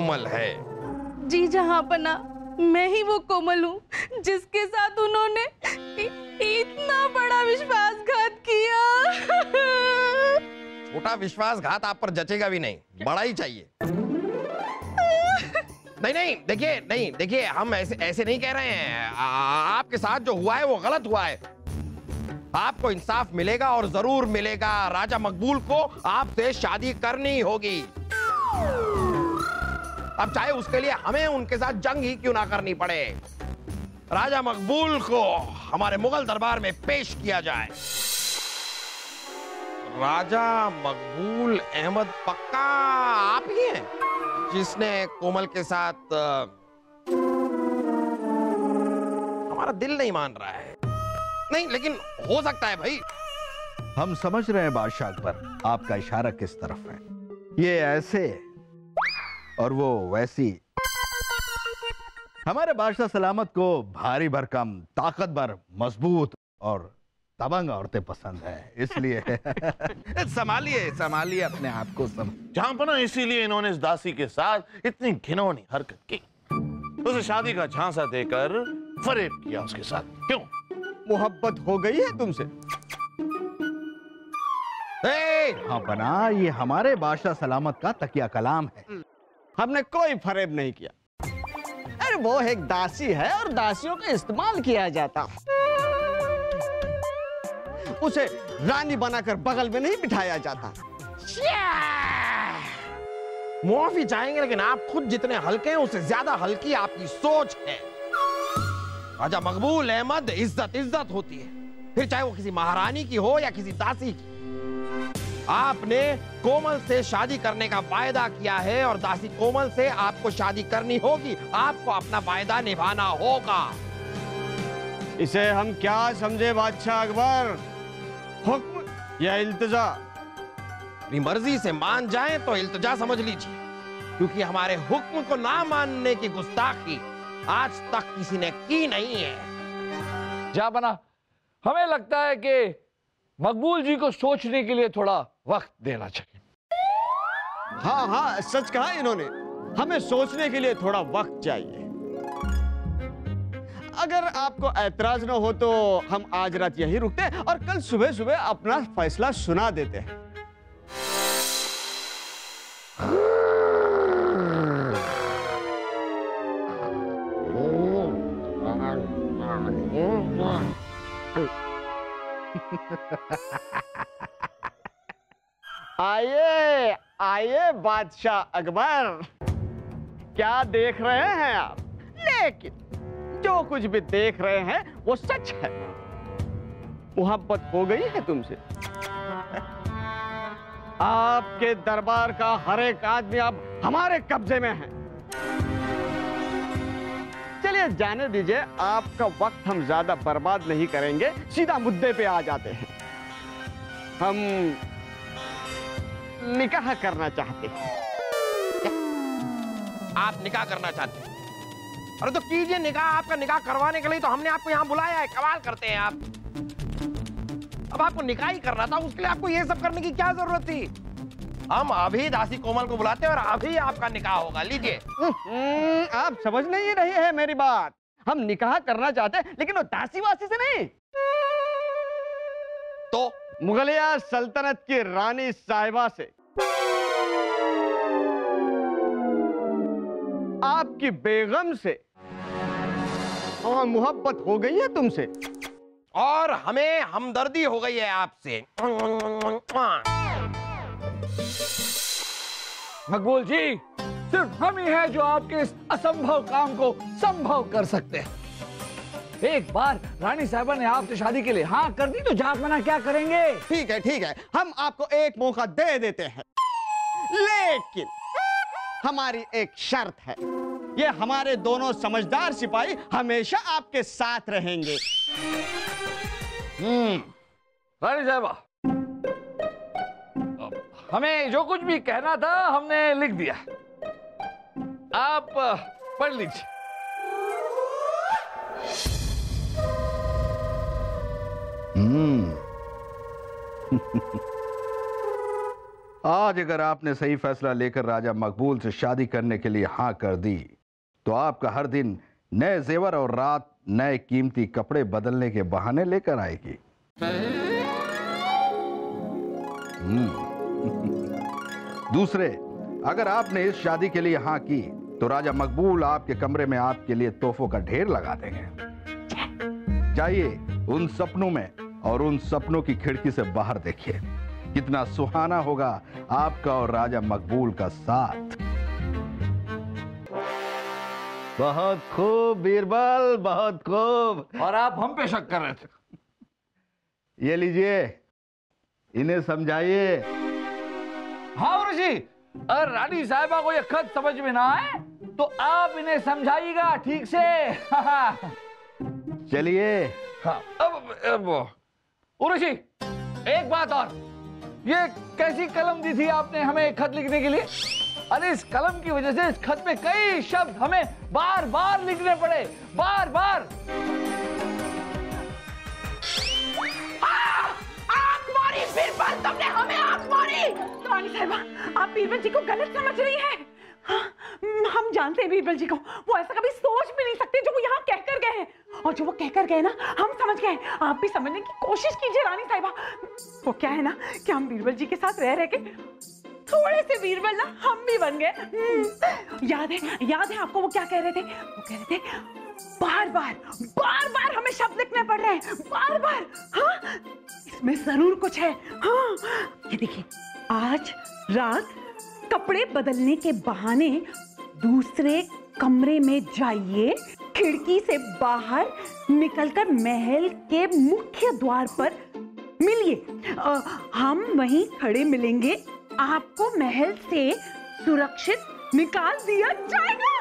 कोमल है। जी जहांपना, मैं ही वो कोमल हूँ जिसके साथ उन्होंने इतना बड़ा विश्वासघात किया। छोटा विश्वासघात आप पर जचेगा भी नहीं, बड़ा ही चाहिए। नहीं देखिए हम ऐसे नहीं कह रहे हैं। आपके साथ जो हुआ है वो गलत हुआ है। आपको इंसाफ मिलेगा और जरूर मिलेगा। राजा मकबूल को आपसे शादी करनी होगी। अब चाहे उसके लिए हमें उनके साथ जंग ही क्यों ना करनी पड़े। राजा मकबूल को हमारे मुगल दरबार में पेश किया जाए। राजा मकबूल अहमद पक्का आप ही हैं जिसने कोमल के साथ हमारा दिल नहीं मान रहा है। नहीं, लेकिन हो सकता है भाई। हम समझ रहे हैं बादशाह अकबर, आपका इशारा किस तरफ है। ये ऐसे और वो वैसी। हमारे बादशाह सलामत को भारी भरकम, ताकतवर, मजबूत और दबंग औरतें पसंद है, इसलिए संभालिए अपने आप को। जहांपना इसीलिए इन्होंने इस दासी के साथ इतनी घिनौनी हरकत की, उसे शादी का झांसा देकर फरेब किया उसके साथ। क्यों? मोहब्बत हो गई है तुमसे? हाँ बना, ये हमारे बादशाह सलामत का तकिया कलाम है। हमने कोई फरेब नहीं किया। अरे वो एक दासी है और दासियों का इस्तेमाल किया जाता। उसे रानी बनाकर बगल में नहीं बिठाया जाता। मुआफी चाहेंगे, लेकिन आप खुद जितने हल्के हैं उससे ज्यादा हल्की आपकी सोच है। राजा मकबूल अहमद इज्जत होती है, फिर चाहे वो किसी महारानी की हो या किसी दासी की। आपने कोमल से शादी करने का वायदा किया है और दासी कोमल से आपको शादी करनी होगी। आपको अपना वायदा निभाना होगा। इसे हम क्या समझे बादशाह अकबर? हुक्म या इल्तिजा? अपनी मर्जी से मान जाए तो इल्तिजा समझ लीजिए, क्योंकि हमारे हुक्म को ना मानने की गुस्ताखी आज तक किसी ने की नहीं है। जहांपना, हमें लगता है कि मकबूल जी को सोचने के लिए थोड़ा वक्त देना चाहिए। हाँ, सच कहा इन्होंने। हमें सोचने के लिए थोड़ा वक्त चाहिए। अगर आपको ऐतराज न हो तो हम आज रात यहीं रुकते हैं और कल सुबह सुबह अपना फैसला सुना देते हैं। आइए बादशाह अकबर, क्या देख रहे हैं आप? लेकिन जो कुछ भी देख रहे हैं वो सच है। मोहब्बत हो गई है तुमसे। आपके दरबार का हर एक आदमी अब हमारे कब्जे में है। चलिए जाने दीजिए, आपका वक्त हम ज्यादा बर्बाद नहीं करेंगे, सीधा मुद्दे पे आ जाते हैं। हम निकाह करना चाहते हैं। आप निकाह करना चाहते हैं? अरे तो कीजिए निकाह। आपका निकाह करवाने के लिए तो हमने आपको यहाँ बुलाया है। कमाल करते हैं आप। अब आपको निकाह ही करना था, उसके लिए आपको ये सब करने की क्या जरूरत थी? हम अभी दासी कोमल को बुलाते हैं और अभी आपका निकाह होगा। लीजिए। आप समझ नहीं रहे हैं मेरी बात। हम निकाह करना चाहते हैं, लेकिन वो दासी वासी से नहीं। तो मुगलिया सल्तनत की रानी साहिबा से। आपकी बेगम से। और मोहब्बत हो गई है तुमसे और हमें हमदर्दी हो गई है आपसे। मकबूल जी, सिर्फ हम ही हैं जो आपके इस असंभव काम को संभव कर सकते हैं। एक बार रानी साहिबा ने आपसे शादी के लिए हाँ कर दी तो जहांपना क्या करेंगे? ठीक है, हम आपको एक मौका दे देते हैं, लेकिन हमारी एक शर्त है। ये हमारे दोनों समझदार सिपाही हमेशा आपके साथ रहेंगे। रानी साहिबा, हमें जो कुछ भी कहना था हमने लिख दिया। आप पढ़ लीजिए। आज अगर आपने सही फैसला लेकर राजा मकबूल से शादी करने के लिए हाँ कर दी तो आपका हर दिन नए जेवर और रात नए कीमती कपड़े बदलने के बहाने लेकर आएगी। दूसरे, अगर आपने इस शादी के लिए हाँ की तो राजा मकबूल आपके कमरे में आपके लिए तोहफों का ढेर लगा देंगे। जाइए उन सपनों में और उन सपनों की खिड़की से बाहर देखिए, कितना सुहाना होगा आपका और राजा मकबूल का साथ। बहुत खूब बीरबल, बहुत खूब। और आप हम पे शक कर रहे थे। ये लीजिए, इन्हें समझाइए। हाँ गुरुजी, अगर रानी साहिबा को ये खत समझ में ना आए तो आप इन्हें समझाइएगा ठीक से। चलिए। हाँ, अब गुरुजी एक बात और, ये कैसी कलम दी थी आपने हमें खत लिखने के लिए? अरे इस कलम की वजह से इस खत में कई शब्द हमें बार बार लिखने पड़े, बार बार। आग मारी बीरबल, तुमने हमें आग मारी। रानी साहिबा, आप बीरबल जी को गलत समझ रही हैं। हाँ, हम जानते हैं बीरबल जी को, वो ऐसा कभी सोच भी नहीं सकते जो वो यहाँ कहकर गए हैं, और जो वो कहकर गए ना हम समझ गए। आप भी समझने की कोशिश कीजिए रानी साहिबा। वो क्या है ना कि हम बीरबल जी के साथ रह के थोड़े से बीरबल ना हम भी बन गए। याद है आपको वो क्या कह रहे थे? वो कह रहे थे बार बार हमें शब्द लिखने पड़ रहे हैं, बार बार। हाँ, इसमें जरूर कुछ है। हाँ, ये देखिए, आज रात कपड़े बदलने के बहाने दूसरे कमरे में जाइए, खिड़की से बाहर निकलकर महल के मुख्य द्वार पर मिलिए। हम वहीं खड़े मिलेंगे, आपको महल से सुरक्षित निकाल दिया जाएगा।